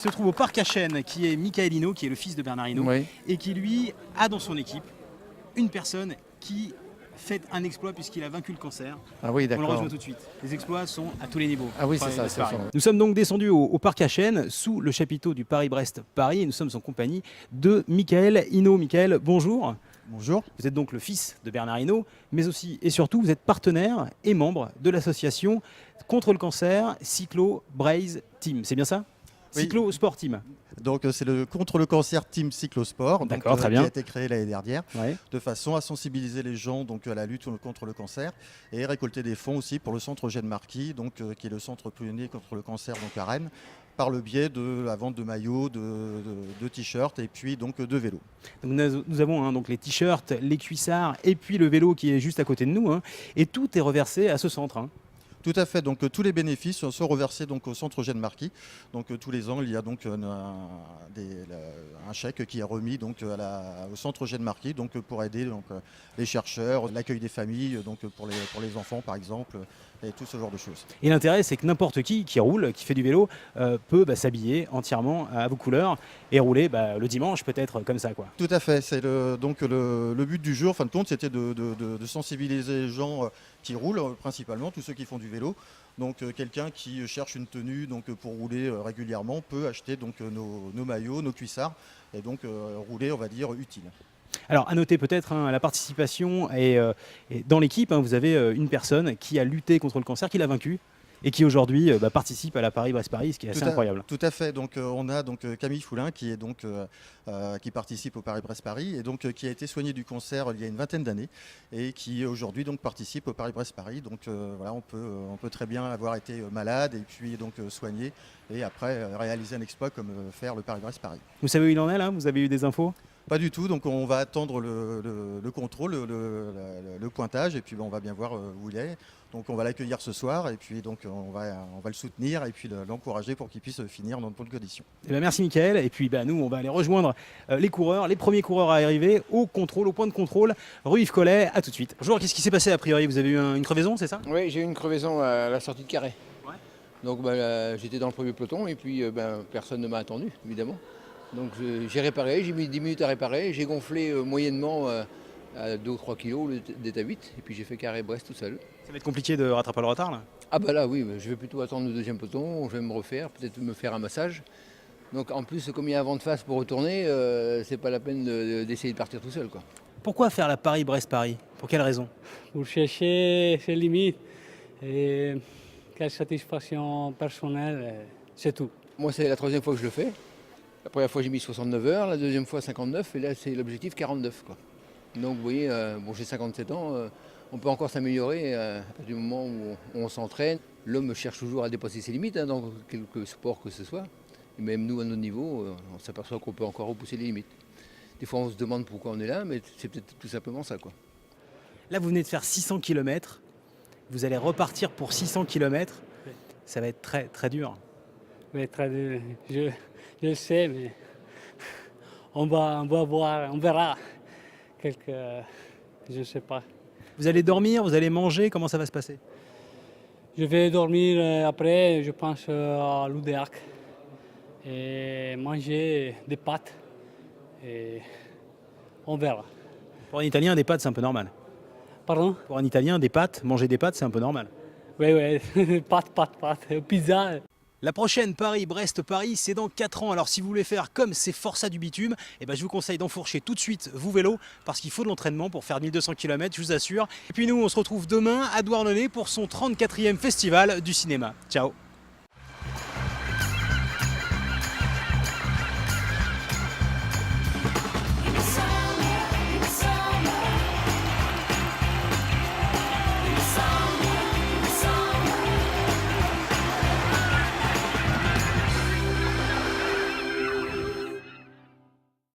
se trouve au parc à Chênes, qui est Michael Hinault, qui est le fils de Bernard Hinault, Oui. et qui lui a dans son équipe une personne qui fait un exploit puisqu'il a vaincu le cancer. Ah oui, On le d'accord. rejoint tout de suite. Les exploits sont à tous les niveaux. Ah oui, c'est Paris, ça, Brest, c'est Paris. ça. Nous sommes donc descendus au parc à Chênes, sous le chapiteau du Paris-Brest-Paris, et nous sommes en compagnie de Michael Hinault. Michael, bonjour. Bonjour. Vous êtes donc le fils de Bernard Hinault, mais aussi et surtout vous êtes partenaire et membre de l'association contre le cancer Cyclo Braze Team. C'est bien ça? Oui. Cyclo Sport Team. Donc c'est le contre le cancer Team Cyclosport, donc, D'accord, très bien. qui a été créé l'année dernière, Ouais. de façon à sensibiliser les gens donc à la lutte contre le cancer et récolter des fonds aussi pour le centre Eugène Marquis, donc qui est le centre pionnier contre le cancer donc à Rennes, par le biais de la vente de maillots, de t-shirts et puis donc de vélos. Donc nous avons donc les t-shirts, les cuissards et puis le vélo qui est juste à côté de nous, hein, et tout est reversé à ce centre. Hein. Tout à fait. Donc tous les bénéfices sont reversés donc au centre Eugène Marquis. Donc tous les ans, il y a donc un chèque qui est remis donc au centre Eugène Marquis donc pour aider donc les chercheurs, l'accueil des familles, donc pour les enfants par exemple, et tout ce genre de choses. Et l'intérêt, c'est que n'importe qui roule, qui fait du vélo, peut s'habiller entièrement à vos couleurs et rouler le dimanche peut-être comme ça, quoi. Tout à fait. C'est donc le but du jeu, en fin de compte, c'était de sensibiliser les gens qui roulent, principalement tous ceux qui font du vélo. Donc quelqu'un qui cherche une tenue donc, pour rouler régulièrement peut acheter donc, nos maillots, nos cuissards et donc rouler, on va dire, utile. Alors, à noter peut-être la participation et dans l'équipe, vous avez une personne qui a lutté contre le cancer, qui l'a vaincu et qui aujourd'hui participe à la Paris-Brest-Paris, ce qui est assez incroyable. Tout à fait. Donc on a donc Camille Foulin qui est donc qui participe au Paris-Brest-Paris et donc qui a été soigné du cancer il y a une vingtaine d'années et qui aujourd'hui donc participe au Paris-Brest-Paris. Donc voilà, on peut très bien avoir été malade et puis donc soigné et après réaliser un exploit comme faire le Paris-Brest-Paris. Vous savez où il en est là? Vous avez eu des infos? Pas du tout, donc on va attendre le contrôle, le pointage, et puis on va bien voir où il est. Donc on va l'accueillir ce soir, et puis donc on va le soutenir, et puis l'encourager pour qu'il puisse finir dans de bonnes conditions. Merci Mickaël, et puis nous on va aller rejoindre les coureurs, les premiers coureurs à arriver au contrôle, au point de contrôle, rue Yves Collet, à tout de suite. Bonjour, qu'est-ce qui s'est passé a priori? Vous avez eu une crevaison, c'est ça? Oui, j'ai eu une crevaison à la sortie de Carré. Ouais. Donc j'étais dans le premier peloton, et puis personne ne m'a attendu, évidemment. Donc j'ai réparé, j'ai mis 10 minutes à réparer, j'ai gonflé moyennement à 2 ou 3 kilos d'état 8 et puis j'ai fait Carré-Brest tout seul. Ça va être compliqué de rattraper le retard là? Ah bah là oui, je vais plutôt attendre le deuxième peloton, je vais me refaire, peut-être me faire un massage. Donc en plus comme il y a un vent de face pour retourner, c'est pas la peine d'essayer de partir tout seul, quoi. Pourquoi faire la Paris-Brest-Paris? Pour quelle raison? Pour chercher ses limites et quelle satisfaction personnelle, c'est tout. Moi c'est la troisième fois que je le fais. La première fois j'ai mis 69 heures, la deuxième fois 59 et là c'est l'objectif 49, quoi. Donc vous voyez, j'ai 57 ans, on peut encore s'améliorer à partir du moment où on s'entraîne. L'homme cherche toujours à dépasser ses limites dans quelque sport que ce soit. Et même nous à notre niveau, on s'aperçoit qu'on peut encore repousser les limites. Des fois on se demande pourquoi on est là, mais c'est peut-être tout simplement ça, quoi. Là vous venez de faire 600 km, vous allez repartir pour 600 km, ça va être très très dur. Mais très dur. Je le sais, mais on va voir, on verra. Je ne sais pas. Vous allez dormir, vous allez manger, comment ça va se passer? Je vais dormir après, je pense à l'Oudéac et manger des pâtes et on verra. Pour un Italien, des pâtes, c'est un peu normal. Pardon? Pour un Italien, des pâtes, manger des pâtes, c'est un peu normal. Oui, pâtes, pizza. La prochaine Paris-Brest-Paris, c'est dans 4 ans. Alors si vous voulez faire comme ces forçats du bitume, je vous conseille d'enfourcher tout de suite vos vélos parce qu'il faut de l'entraînement pour faire 1200 km, je vous assure. Et puis nous, on se retrouve demain à Douarnenez pour son 34e festival du cinéma. Ciao!